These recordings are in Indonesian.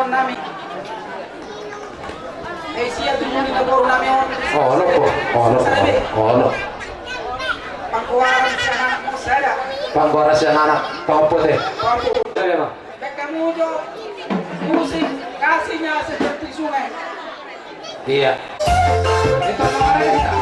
nami. Siya tumuli na puro nami Ono po. Ono. Pangkuwaran siya anak mo saya. Pangkuwaran siya anak pangputi. Sige ma. Kamu jo musik kasihnya seperti sungai. Iya. Itu namanya kita.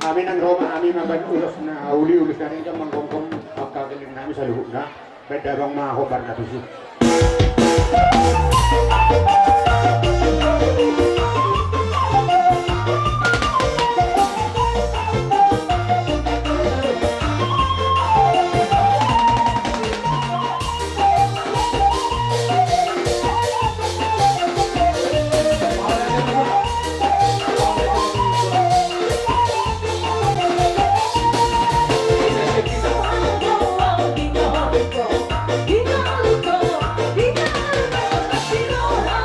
Amin ang Roma, amin ang ulos na uli-ulos na rin ka manggongkong pagkagaling namin sa luhog na. Pwede bang mahobar na ito.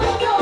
Ikaw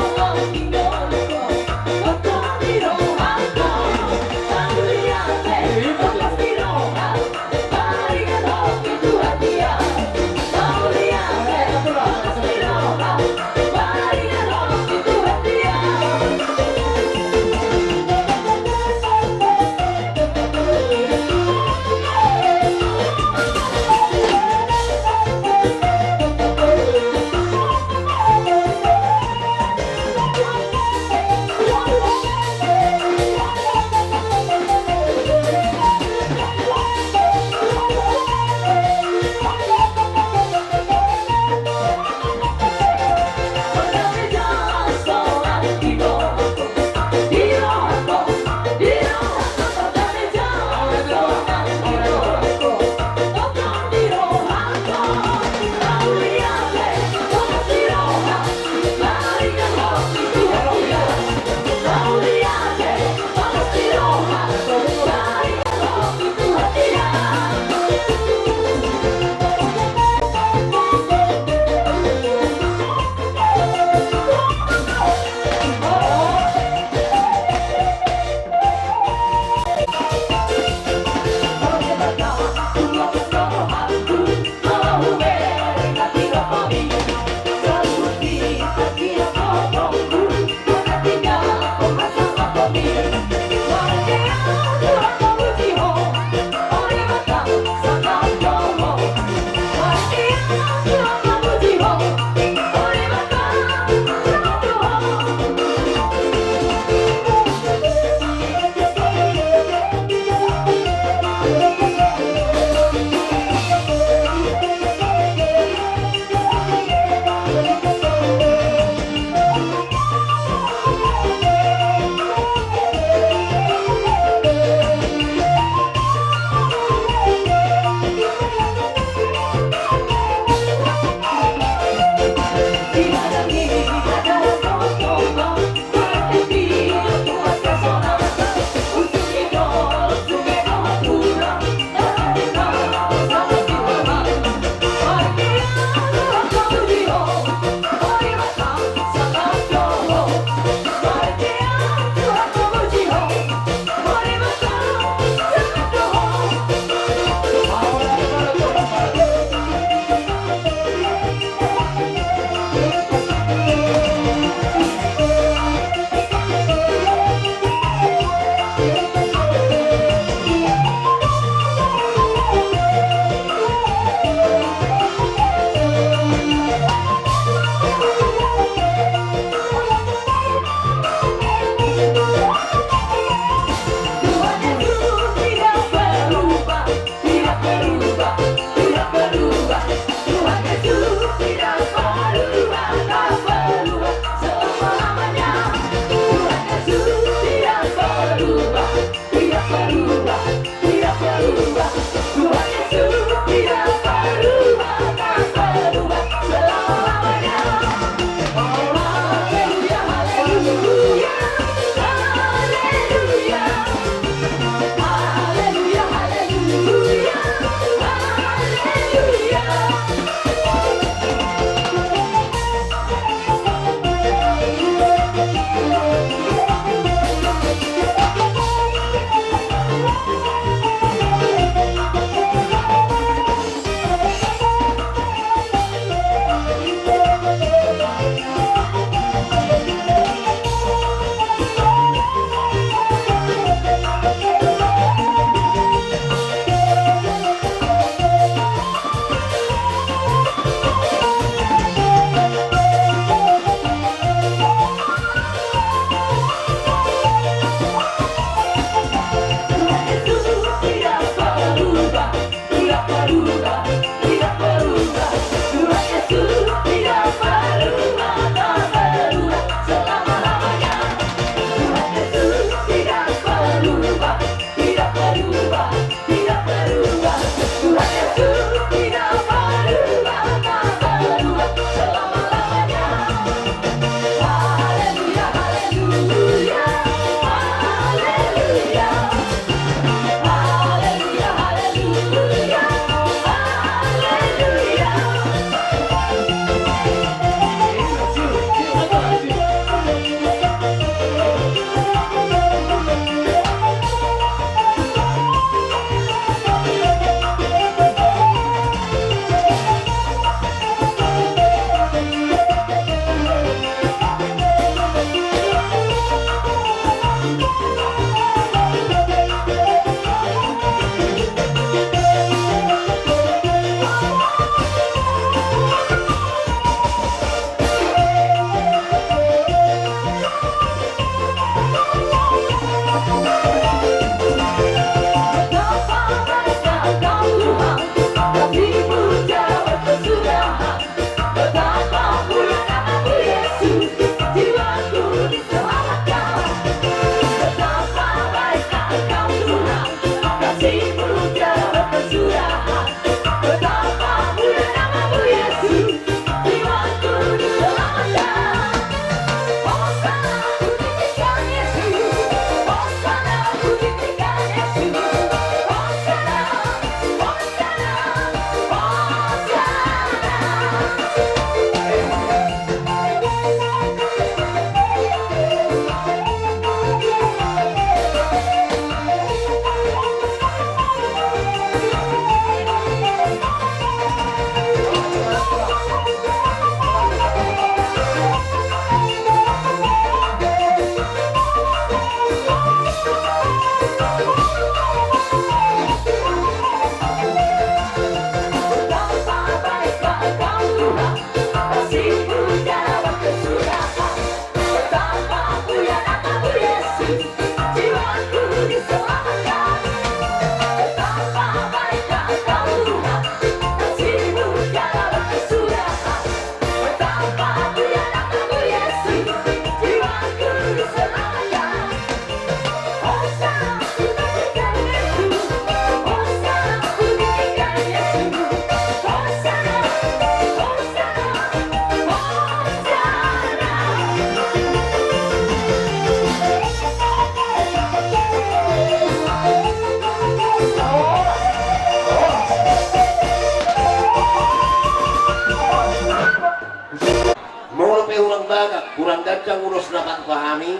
kurang dancang urus dapat pahami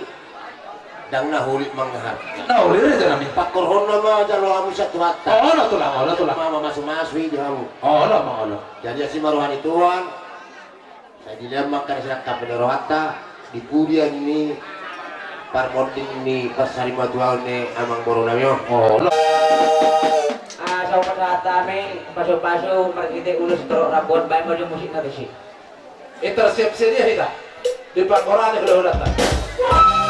dan nahulit manghar. Nahulit itu nami. Pak Korhon nama jalo kamu satu hatta. Oh, lah tulang, oh, lah tulang. Mama masuk-masuk jamu. Oh, lah mau lah. Jadi si maruhan ituan. Saya dilemakan silat kapal hatta di kuliah ini. Parmonting ini pasari matual ne amang boronamyo. Oh, lah. Sa upat kami, paso-paso, markite ulos terok rabon, baik mo yung musik na rin. Intersepsi dia kita. Di Pangkoran yang udah datang. Oh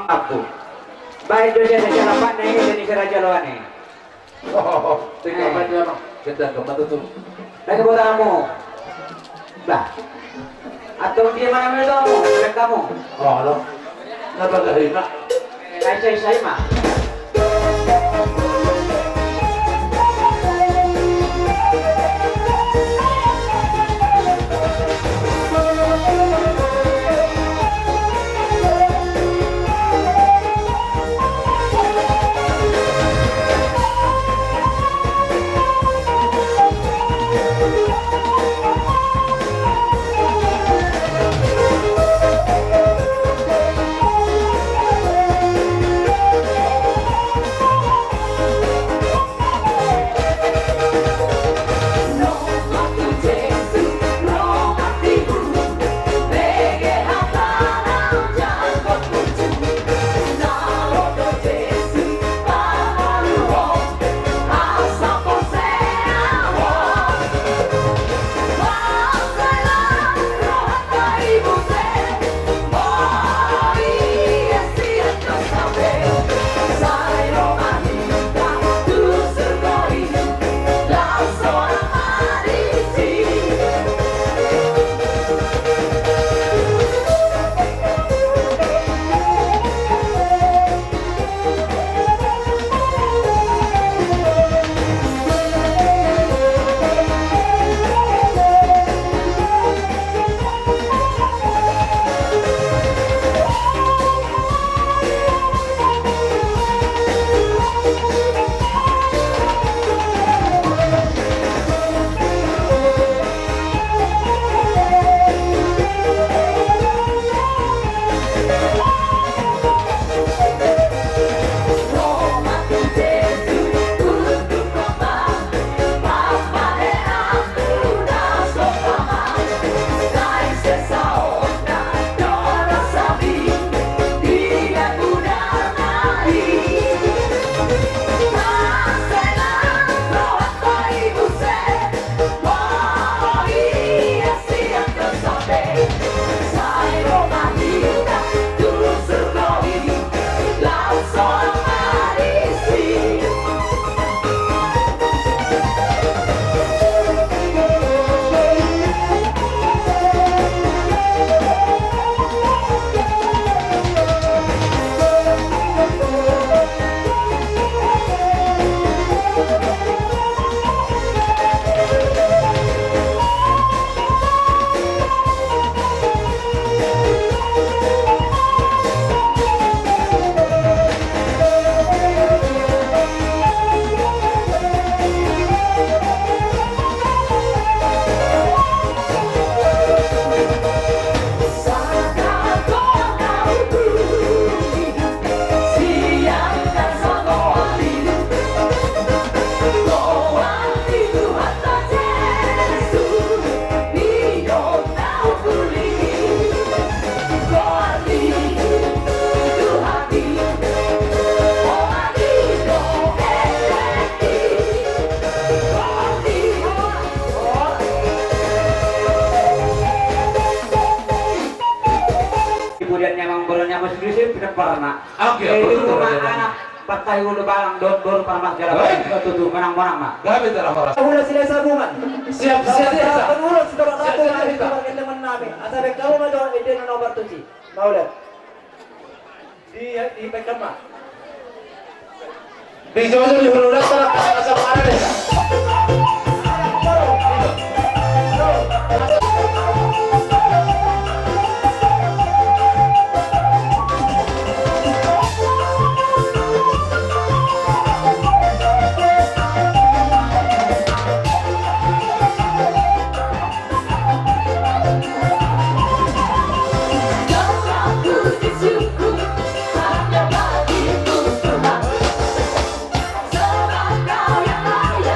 aku. Baik Indonesia Raja Lapan nih, Indonesia Raja Lawan nih. Oh, tinggal apa dia bang? Kita coba tutup. Lagi buat kamu. Bah. Atau dia mana itu? Bebek kamu. Oh, lo. Kenapa gak hina? Saya mah. Parna. Oke, Itu betul, mah betul. anak pakai ulu balang don panas jalan. Itu menang-menang mah. Gabi telah marah. Ulah sila sabungan. Siap dia. Penulis sudah Siap, berlaku siap, hari siap. kita teman nabi. Asal kamu mah doang ide nomor 7. Mau lihat. Di backup mah. Di jauh-jauh di hulu dasar asal mana deh. Sebab kau yang layak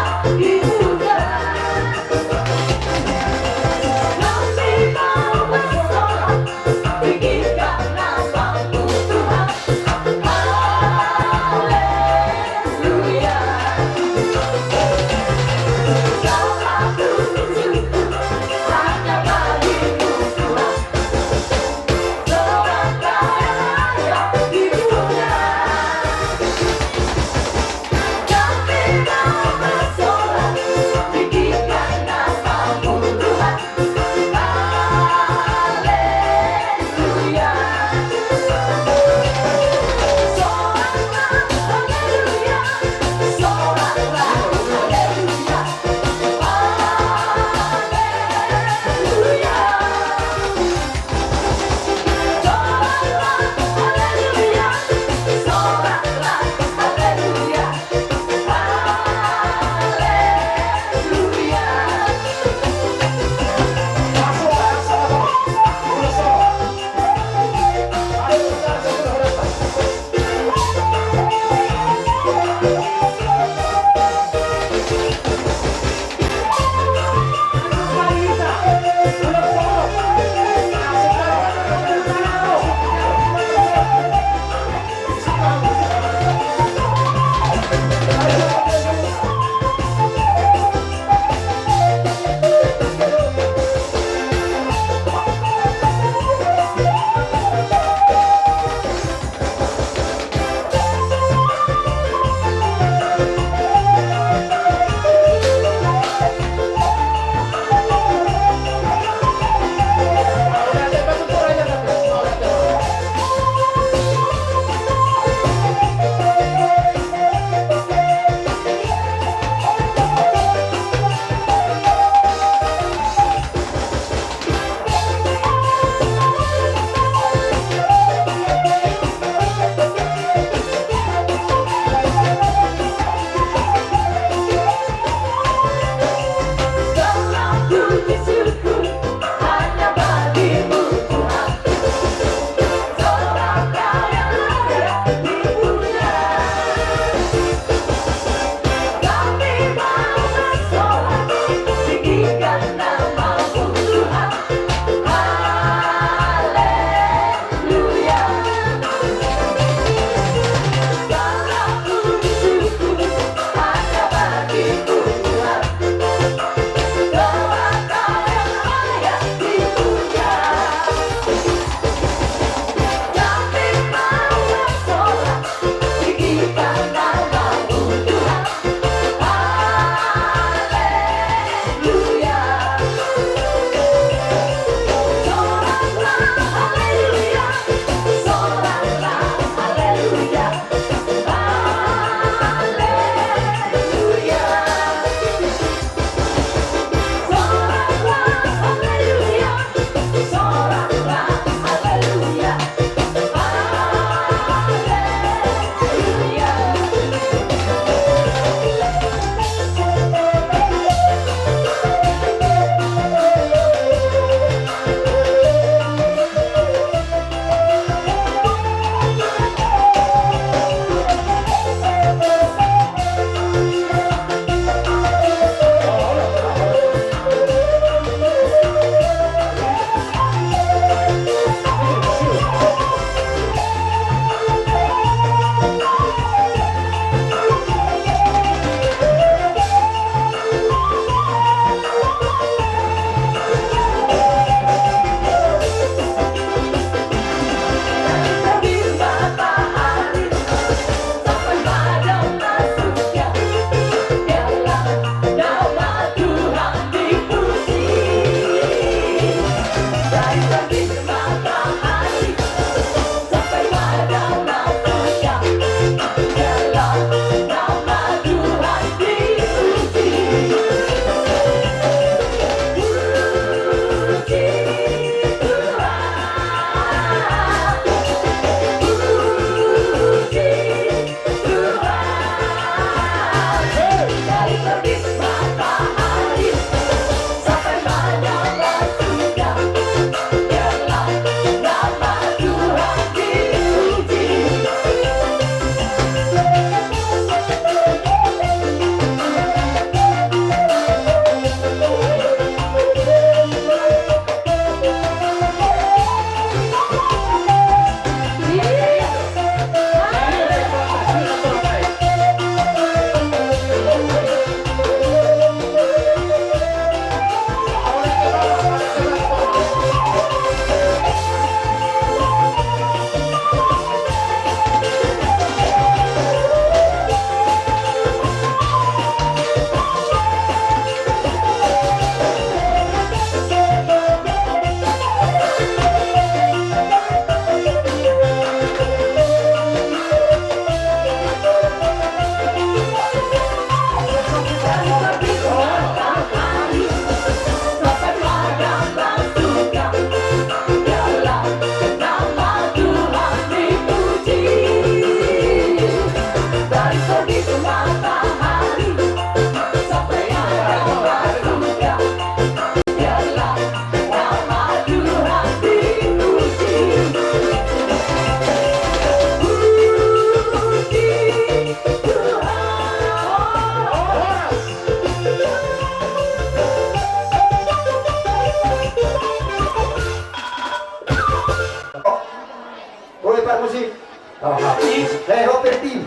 Hero Perti.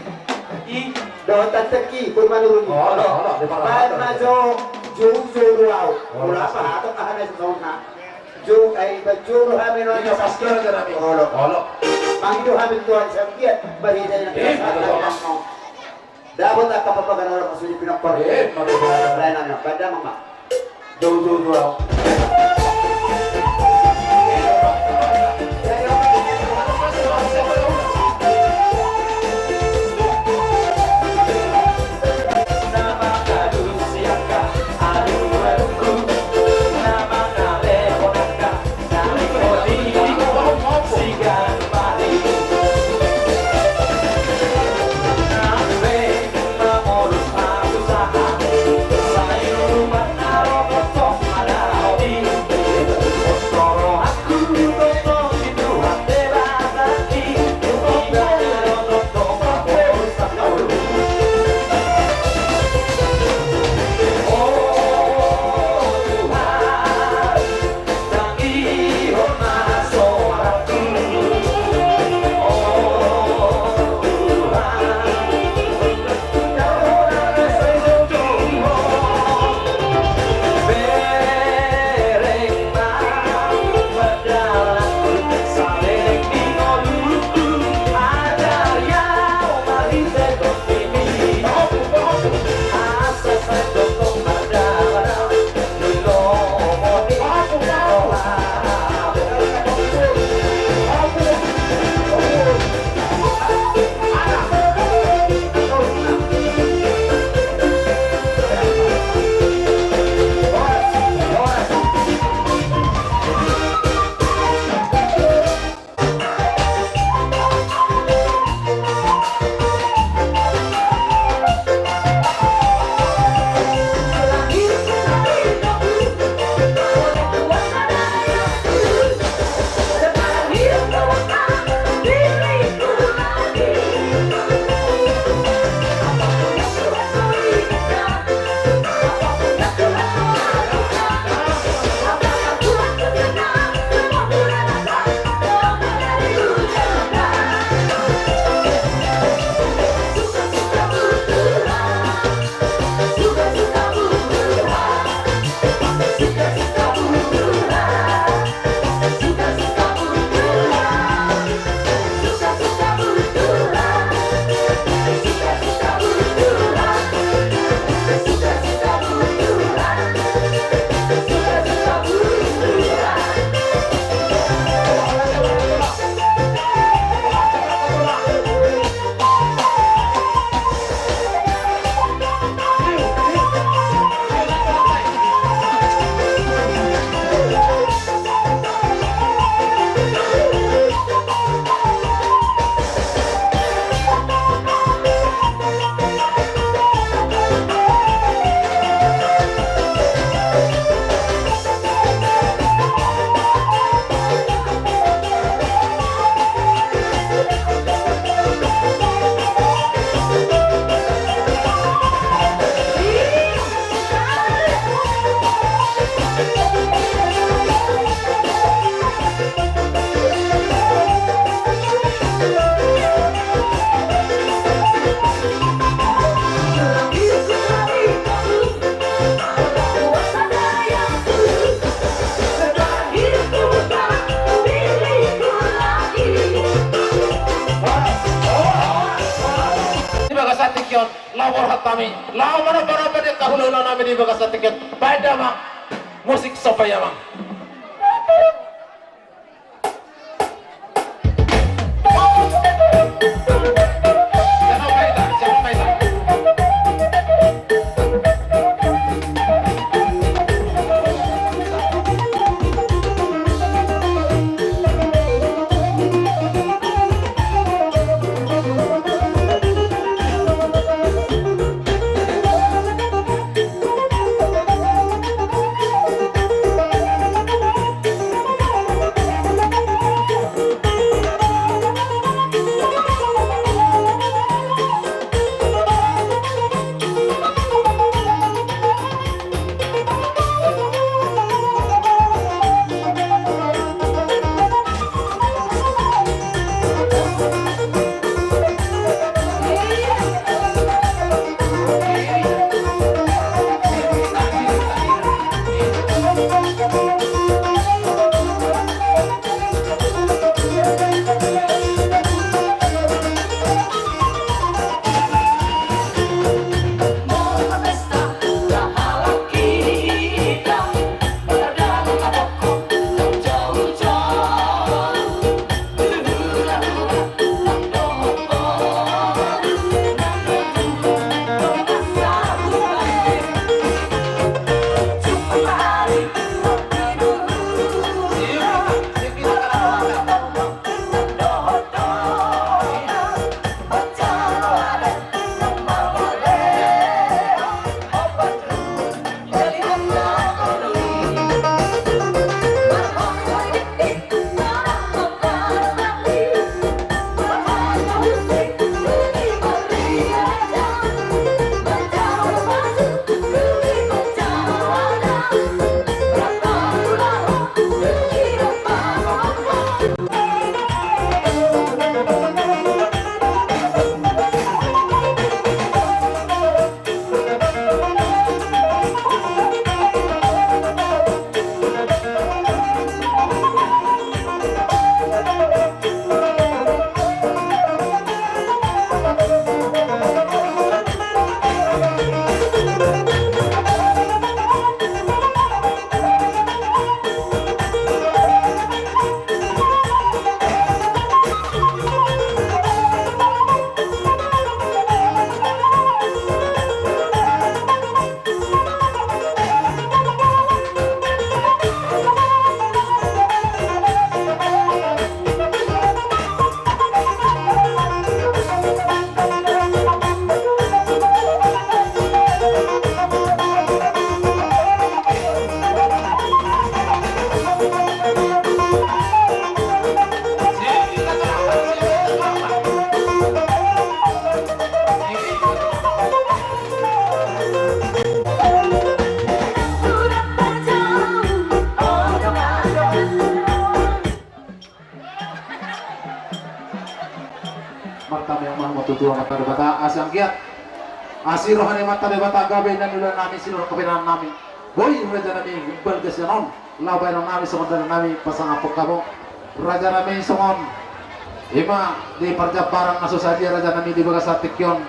Doon tantaki pun manurun. Ono, di Pan majo jung ruau. Mula pa ato kahanay sa sauna. Jung ay bajuro hamin Ini pasti ada nabi. Olo. Ono. Mangido hamin tuan sa kiat bahida na betul. Dapat ang kapapagana orang masuli pinapar. Manusia. Lain na pada mama. Jauh. hatami lao mana para pada kahulu nami di bagas tiket pada mang musik supaya mang matutua mata debata asang kiat asir rohani mata debata gabe dan ulah nami silur kebenaran nami boy raja nami imbal kesyanon labay nami sementara nami pasang apok kabo raja nami songon ima di parjabaran naso saja raja nami di bagas atikyon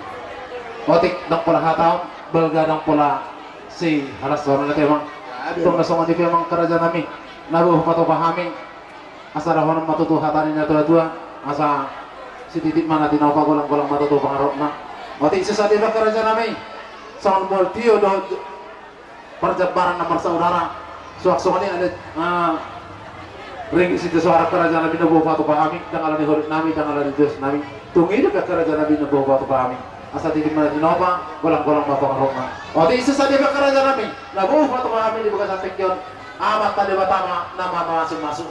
otik dang pola hataon belga dang pola si halas warna temang itong nasongon di memang kerajaan nami nabuh pato pahami asa rahon matutu hatani na tua asa si titik mana tinaw pa golang matutu pangarok na otik sesadi ba kerajaan nami songon boltio do perjabaran nomor saudara suak-suak ini ada ring situ suara kerajaan nabi nabuh pato pahami tanggal ni horit nami tanggal ni Dios nami tungi de kerajaan nabi nabuh pato pahami asa titik mana tinaw pa golang pangarok na otik sesadi ba kerajaan nami nabuh pato pahami di bekas atikyon amat tadi batama nama masuk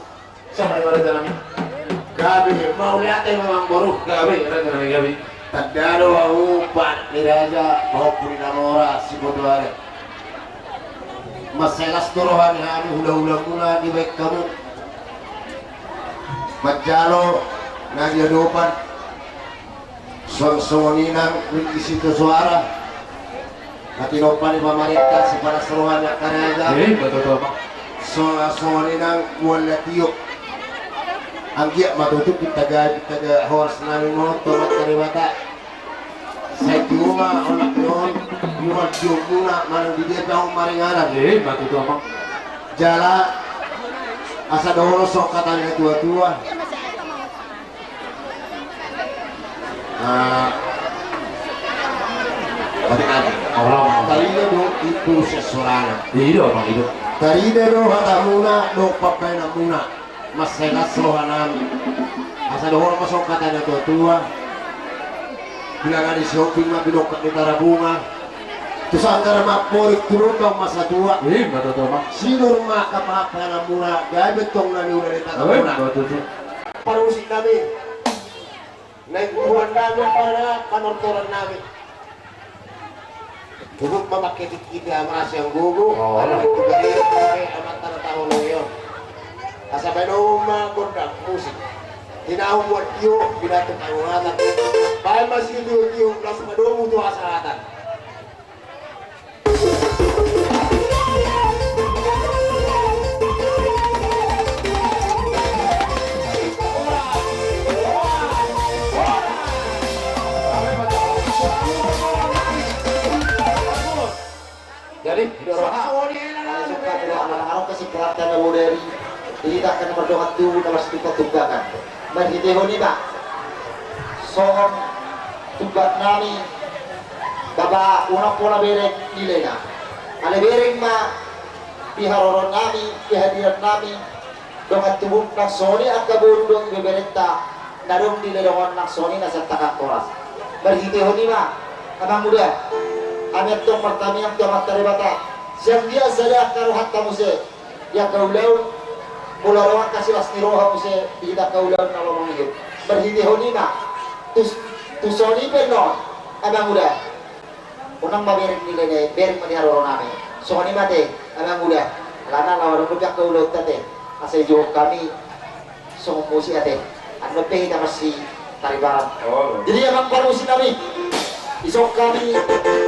sama ibarat dalam gabi mau lihat memang boruh gabi gabi tadaro upat iraja mau puri namora si bodoare maselas torohan hani hula-hula mula di baik kamu majalo nagi adopan song-songinan di situ suara nanti nopan di pamarita si para seruan yang karaja betul songinan mual tiyo ang giya matutup taga horse namin mo tomat karibata sa tiuma onak yon yuwag yung muna manang di dia taong maringanan betul bang jala asa daholo sok katanya tua-tua Talina do itu sesuatu. Iya bang itu. Talina do hata muna do papai na muna. Mas segas rohanami. Asa do orang masuk katanya tua-tua. Bilang ada shopping mah binok di Tarabunga. Terus antara maporik turun dong masa tua. Betul bang. Sinur mah kapapa na muna. Gaya betong na niyo dari Tarabunga. Betul. Parusin namin. Naikuhan namin para kanortoran namin. Huwag mamakit kita mas yang gugu. Alam itu dari amat tanah tahun ngayon. Asabay na umagondak musik. Hinahong buat tiyo, binatong kangungatan. Bahal masih tiyo, plus madomo ito kasahatan. Jadi, anak-anak kasih perhatian yang modern ini tak akan berdoa tuh kalau sedikit tugakan berhenti honi pak sohon tugak nami baba una pola berek nilai na ale berek ma piharoron nami pihadiran nami dongat tubuk nak soni akabundong bebereta narong nilai dongan nak soni nasa takak koras berhenti honi pak abang muda amet tong pertami yang kiamat taribata siang dia sada karuhat kamuse ya kaulau mula rawang kasih lasni roha muse kita kaulau kalau menghidup berhenti honi na tusoni penon abang muda unang mabirik nilai deh berik maniharoron nami soni mate abang muda lana lawan rujak kaulau tate asal jauh kami song musi ate anu pe kita masih taribaran jadi abang parusin nami isok kami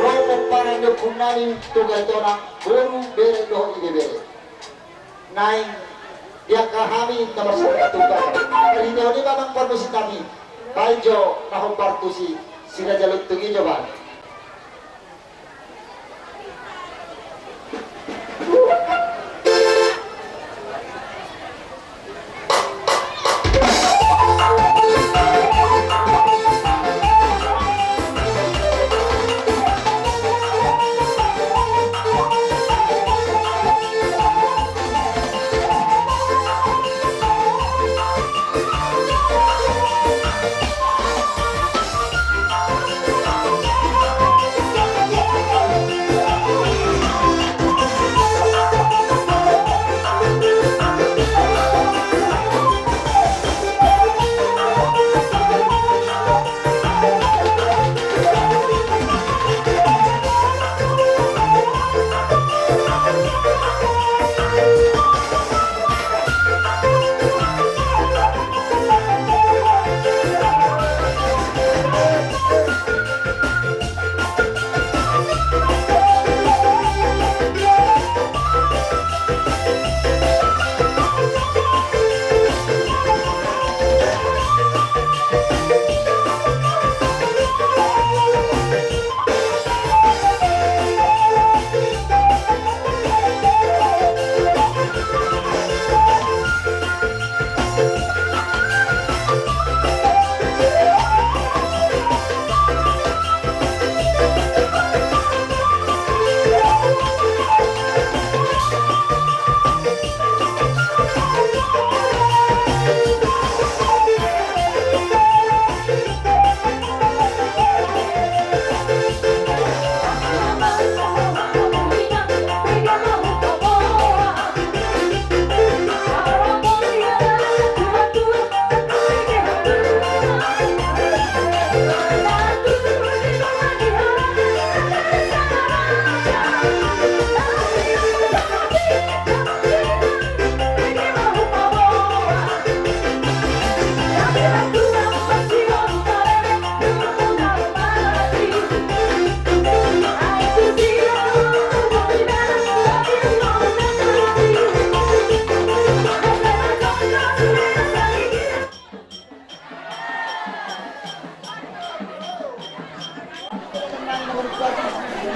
mau para nyokun nami tugas orang baru bere doh ide bere naik dia kami nomor satu tugas kali ini memang permisi kami banjo nahon partusi sila jaluk tungi coba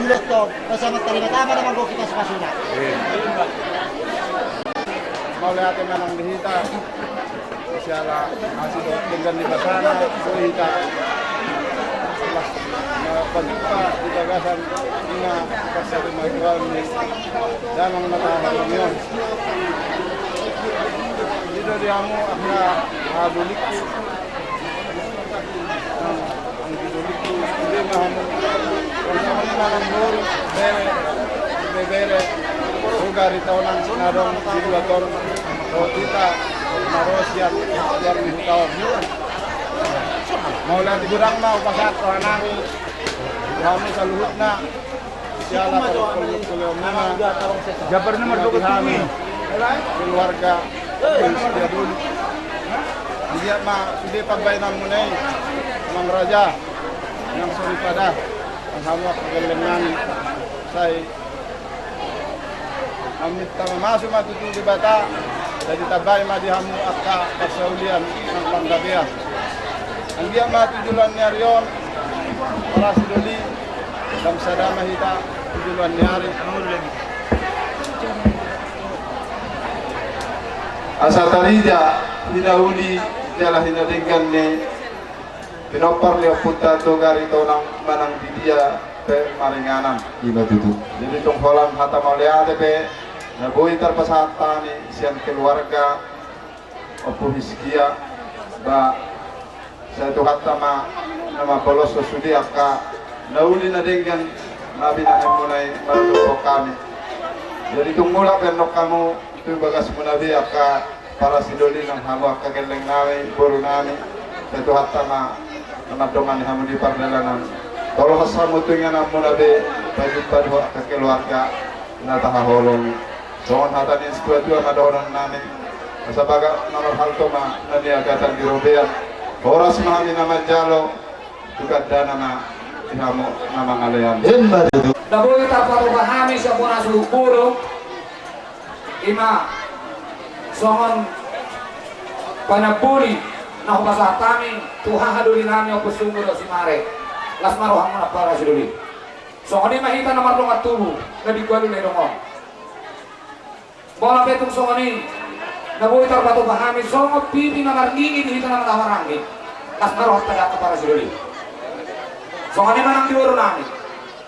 ulos to bersama terima tama naman ko kita sa kasuna. Mau lihat memang dihita. Siala masih dengan di sana dihita. Pagpa di bagasan ina pasal magwal ni damang matahang yon. Dito di amo akna adulik ko. Ang adulik ko hindi mahamo. Kung naman manambor bere lugar ito ng sinarong sigulator o tita marosyan yang dihitaw. Maulan di gurang na upasat ko hanami kami sa luhut na siala kulong na jabar na mardukot kami keluarga dia dulu dia sudah pagbaynan mo na mang raja yang suri pada ang hamwa kagalangan say amit tama masuk matutu di bata jadi tabay madihamu akka pasaulian ng panggabiya ang dia matujulan niya riyon para sidoli dalam sadama hita tujuan nyari asa tarija hinahuli jala hinadinggan ni pinopar liya punta to gari to lang manang didia pe maringanan iba tutu jadi tong holam hata mauliate pe na buhi tarpasata ni siyan keluarga opo hiskia ba sa ito hatta nama polos sudi akka nauli na dengan nabi na mulai marunong kami jadi tungmula penok kamu tu bagas munabi akka para sidoli ng hamo akka geleng nawe buru nami sa ito hatta nama dongan hamu di pardalanan kalau hasamu tu nga na munabi pagpado akka keluarga na tahaholong soon hata ni skwatu ang adonan nami sa baga namar halto naniagatan di robean oras mahami na majalo juga ada nama inamu nama ngalayan. Nabuhi tapos pahami sa puna sulupuro ima songon panapuri na hupasatami Tuhan haduli nami o pusunguro si Mare las marohang mo na para si Duli songon ni mahita na marlong at tubo na di ko alun ay rongong bola petong songon ni nabuhi tapos pahami songon pipi na marningi dihita na matawarangi las marohang taga para si Duli soalnya manang diuro nami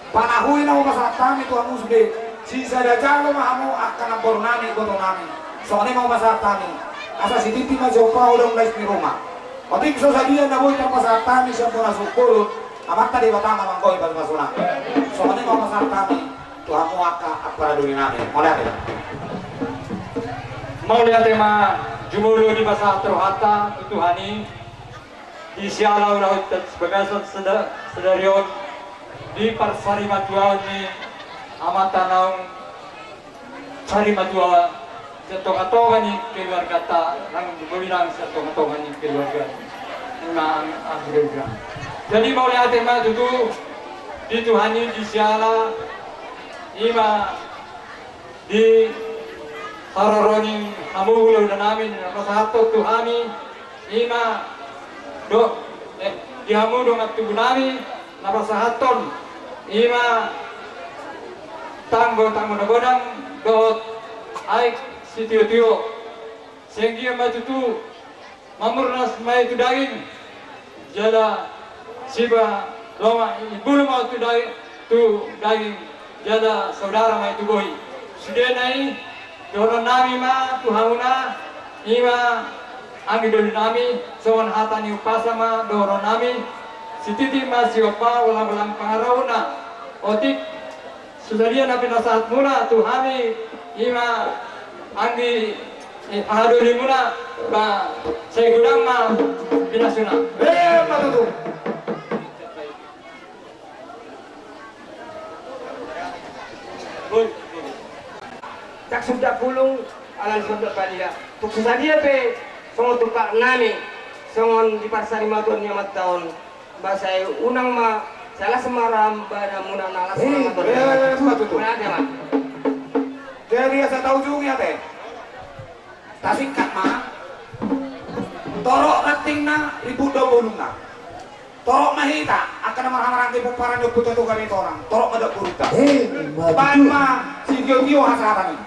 panahui na umasatami tuhan musbe sisa dajalo mahamu akan nampor nami goto nami soalnya mau masatami asa si titi majopa udang lais ni rumah otik so sadia na boy tapasatami siya po nasukulot amat tadi batang mangkoy pas masuna soalnya mau masatami tuhan mu akan para duli nami mau lihat tema jumulo di masa terhata tutuhani di sialau laut sebagasan sedarion di parsari matuan ni amatanang sari matua setong-tongan ni keluarga ta nang bilang setong-tongan ni keluarga nang anggrega jadi mau lihat tema itu di Tuhani di siala ima di haroroni hamulo na namin masahato Tuhani ima do dihamu dong at tubunami napasahaton ima tanggo na godang dot ay si tiyo sehingga matutu mamurnas may tudagin jala siba loma ibulu mau tudagin jala saudara may tugoy sudah nai doron nami ma tuhamuna ima ang idol nami soon hata ni upasama doron nami si titi masih opa walang pangaraw na otik sudaria na pinasahat muna tuhami ima anggi pahaduli muna ba sa gudang ma pinasuna matutu tak sudah pulung alan sudah palia tuk sudaria pe songon tukar nami songon di pasar 5 tahun nyamat tahun bahasa unang ma salah semaram pada muna nalas matutu jadi asa tahu juga teh tasik kat mah torok rating na ribut do bolung na torok mahita akan marang-marang di puparan yung puto tugan ito orang torok madak kurita maju ban ma si Gio hasaratan ni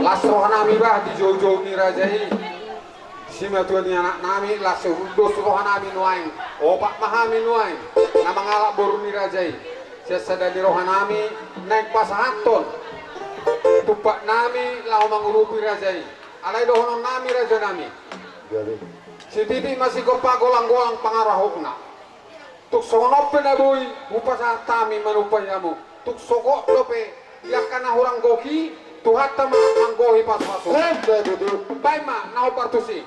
Lasro nami bah di jojo ni rajai. Sima tuan ni anak nami lasro dos roh nami nuain. Opak mahami nuain. Nama ngalak boru ni rajai. Sesada di roh nami naik pasahaton. Tupak nami lau mangurupi rajai. Alai dohonon nami raja nami. Si titi masih kopa golang-golang pangarahokna. Tuk songonope na boy upasa tami manupayamu. Tuk sokok lope yakana hurang goki. Tuhan teman manggohi pas-pasu. Baik ma, nau partusi.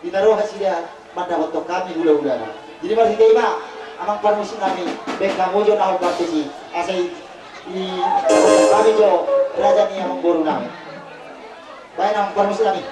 Ditaruh hasilnya pada untuk kami hula-hula. Jadi masih kayak amang permisi kami baik kamu jo nahu partisi asai di kami jo raja ni amang boru nami. Baik amang permisi kami.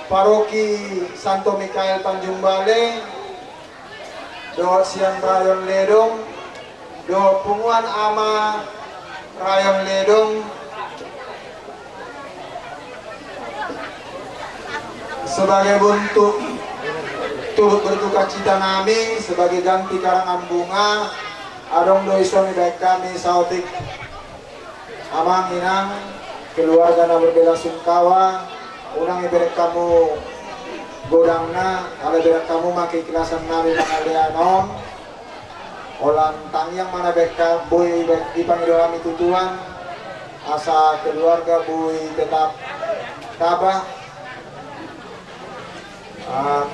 Paroki Santo Mikael Tanjung Baleng, do Siang Rayon Ledong, do Punguan Ama Rayon Ledong, sebagai bentuk turut berduka cita kami, sebagai ganti karangan bunga, adong doi suami baik kami sautik amang inang keluarga na berbela sungkawa, unang ibarat kamu godangna, ala ibarat kamu maki kilasan nari mangaleanon, olang tangyang mana beka boy dipanggil kami tutuan, asa keluarga boy tetap tabah,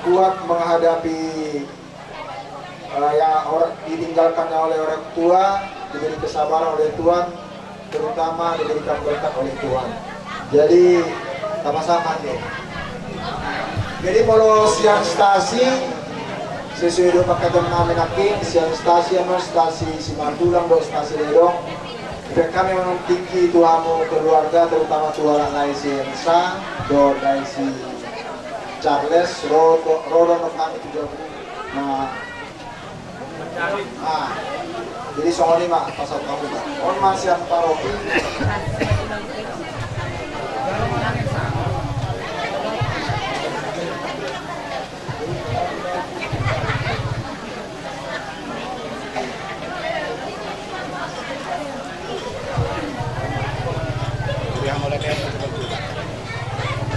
kuat menghadapi yang ditinggalkannya oleh orang tua, diberi kesabaran oleh Tuhan, terutama diberikan berkat oleh Tuhan. Jadi sama-sama nih. Jadi kalau siang stasi sesuai dengan pakatan namin akin, siang stasi ama stasi Simantulang do stasi Ledong. Dan kami memang tinggi tuamu keluarga, terutama tualang dari si Ensa, do dari si Charles, Rodon kami 30. Jadi soal ini mak pasal kamu mak. On masih yang paroki.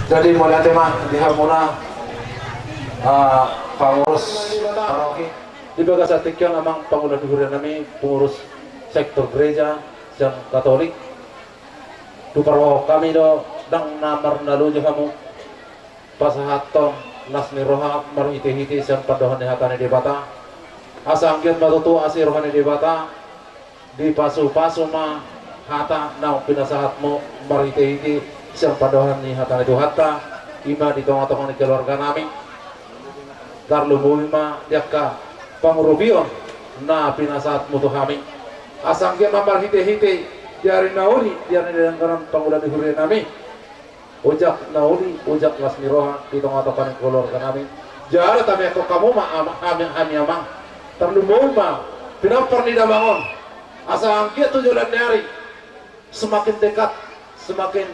Jadi mulai tema di Hamuna pengurus paroki di Bagasatikian amang pangulan figuran kami pengurus sektor gereja dan Katolik tu parwo kami do dang namar nalu je kamu pasahaton nasni roha mar hiti san padohan hatane debata asangkian batutu asir rohani debata di pasu-pasu ma hata nau pinasahatmu mar hiti san padohan ni hatane do hatta ima di tengah-tengah keluarga kami darlu muma diakka pangurubion na pinasahat mutu kami asangkian mamar hiti diari nauli diari dengan pangulan di huri kami ujak nauli ujak lasmi roha di tengah-tengah keluarga kami jara kami aku kamu ma ami amang darlu muma pinampar ni bangun asangkian tujuan nyari semakin dekat semakin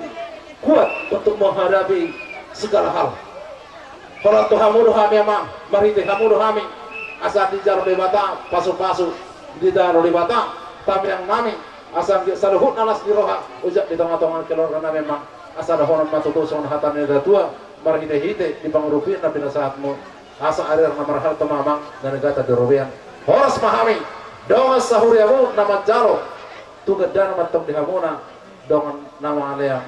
kuat untuk menghadapi segala hal. Kalau Tuhamu kami amang, marite kamu kami, asal di jar debata, pasu-pasu di dalam debata, tapi yang kami asal saluhut nalas di roha, ujak di tengah-tengah keluarga kami amang, asal honon matutuson hatan neda tua, marite hite di pangurupin nabi nasahatmu, asal arir namar hal temamang dan negata derobian. Horas mahami, dongan sahuriamu nama jaro, tugas dan matok di hamuna, dongan nama aleang,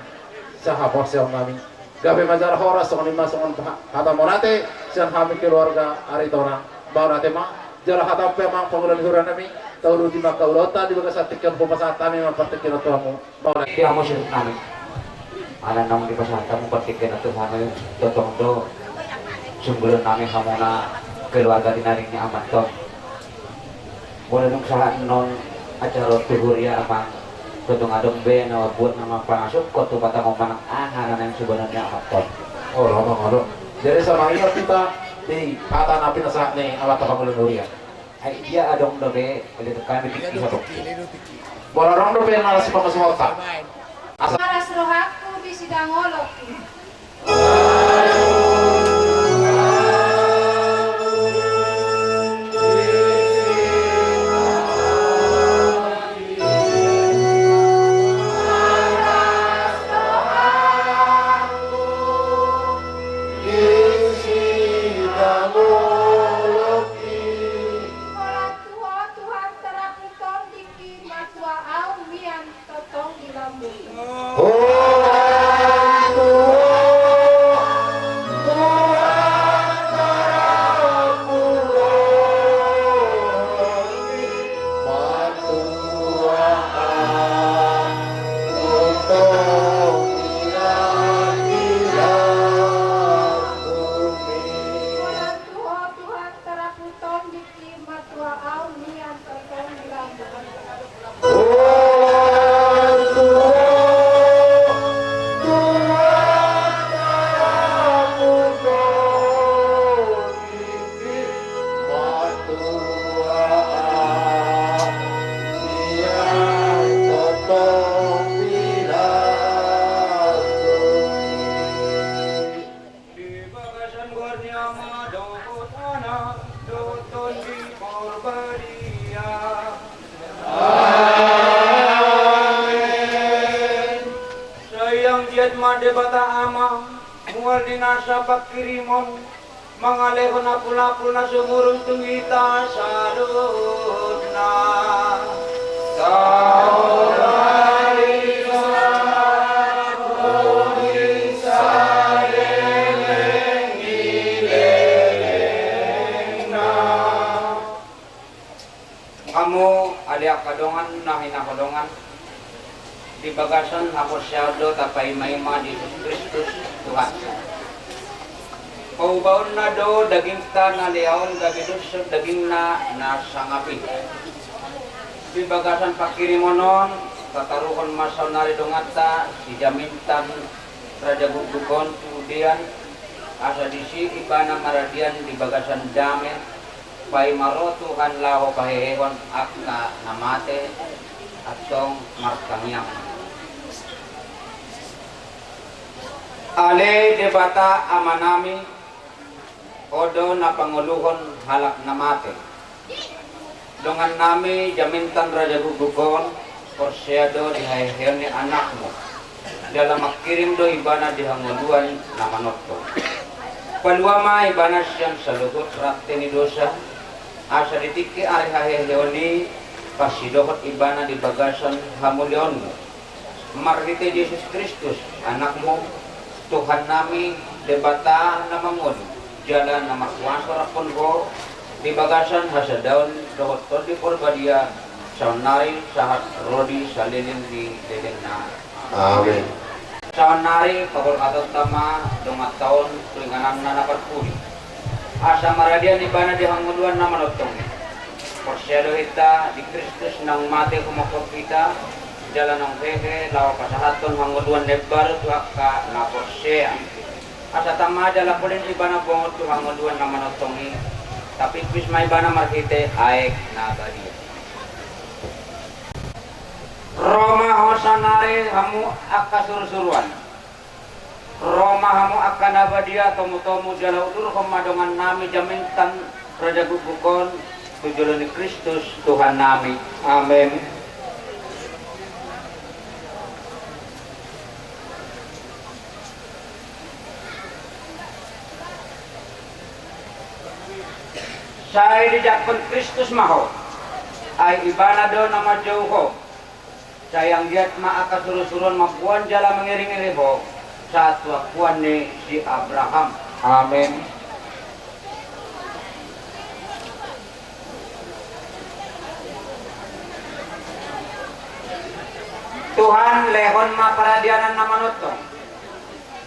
sahabat siang kami. Gabe majar horas songon lima songon hata monate sian kami keluarga aritona baurate ma jara hata pemang pangulan huran kami tauru di makaulota di bagas atikan pupasata mi mapatikin atuamu baurate Kaya mo siya kami. Ala nang di pasata mo patikin atu kami totong do sumbulan namin kamo na keluarga dinaring ni amat to. Boleh nung saat non acara tuhuria amang totong adong be na buat nama pangasup ko tu kata mau manang angaran yang sebenarnya amat to. oh lama jadi sama ingat kita di kata napi nasahat nih alat pangulan huria Ay dia adong do be ulit kami di satu. borong do pe nalas pangasuhota Aras rohaku di sidang olok. sayang diat made bata ama mual dinasa pakirimon mangalehon apul-apul na sumurong tungita salud na kamu ada kadongan nahina kadongan di bagasan ako syado tapay mayma di Yesus Kristus Tuhan. Paubaon na do daging ta na liaon gabidus daging na nasangapi. Di bagasan pakirimonon tataruhon masaw na ridongata si jamintan Raja Gugukon kemudian asa disi ibana maradian di bagasan damen pay maro Tuhan laho pahehon akna namate atong markangyang. Ale debata amanami odo na panguluhon halak namate. Dongan nami jamintan Raja Gugukon porsyado dihaheon ni anakmu. Dalam makirim do ibana dihanguluan na manotto. Paluama ibana siyang salugot rakte ni dosa. Asa ditiki ari haheoni pasidohot ibana di bagasan hamuleonmu. Margite Yesus Kristus anakmu Tuhan nami debata na mangun jalan na makuasa rapon ko di bagasan hasadaon dohot to di porbadia saunari sahat rodi salilin di lilin na Amin. saunari pagol atot tama dongat taon tulinganan na naparpuli asa maradian ibana di hanguluan na manotong porsyado kita di Kristus nang mati kumakot kita jalan ng hehe lawa pasahaton hanguluan lebar tuak ka na porsya asa tama jala pulin ibana bongot tu hanguluan na manotongi tapi pis may ibana markite aek na badia Roma hosanare hamu akka surusuruan Roma hamu akka nabadia tomu-tomu jala utur komadongan nami jamintan Raja Gugukon tujuan ni Kristus Tuhan nami amin. Saya dijakon Kristus maho ay ibana do na majauho sayang diat maaka surusuron mapuan jala mengiring-iring ho sa tuakuan ni si Abraham amin. Tuhan lehon maparadianan na manutong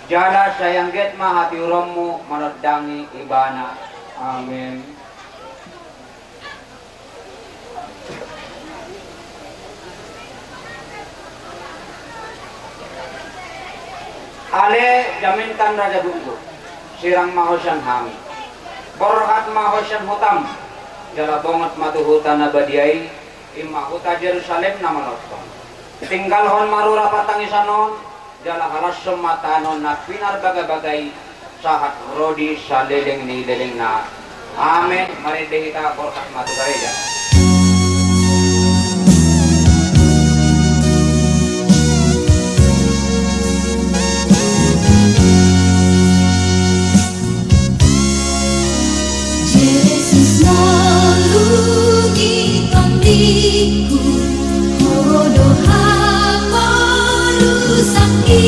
jala sayang diat mahati urommu manodangi ibana amin. Ale jamintan Raja Guguk sirang mahosan hami borhat mahosan hutam jala bongot matuhutan na badiay imahuta Jerusalem na manotong tinggal hon marura patangisanon jala halasum matanon na pinar bagay-bagay sahat rodi sa leleng ni leleng na amen maridehita borhat matugareja. Hodo hama rusaki